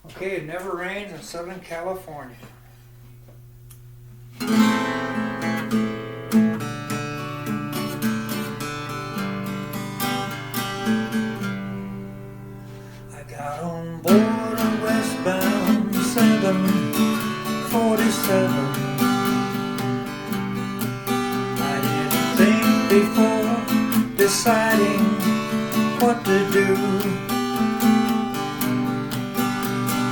Okay, it never rains in Southern California. I got on board a westbound 747. I didn't think before deciding what to do.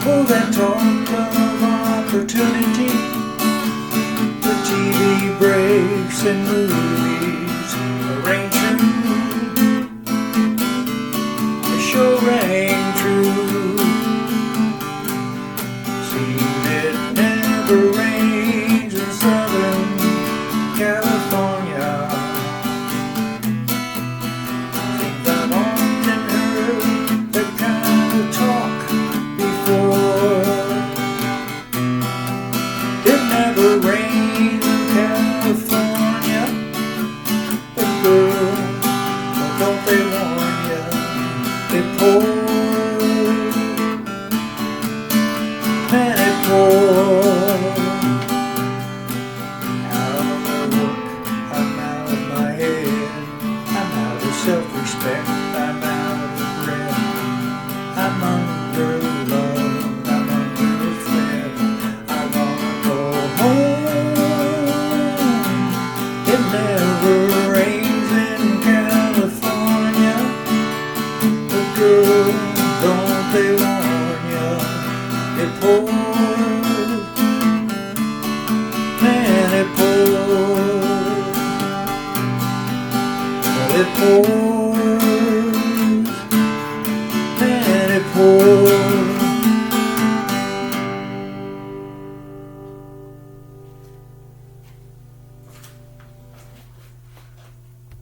Oh, that talk of opportunity, the TV breaks and movies rang true. It sure rang true. Seemed it never rains in Southern California. Think I've often heard that kind of talk before. It never rains in California, but girl, don't they warn ya? It pours, and it pours. Out of my work, I'm out of my head. I'm out of self-respect, I'm out of breath. I'm under love, I'm under threat. I wanna go home. It never rains in California, but girl, don't they warn ya? It pours, man, it pours, well, it pours.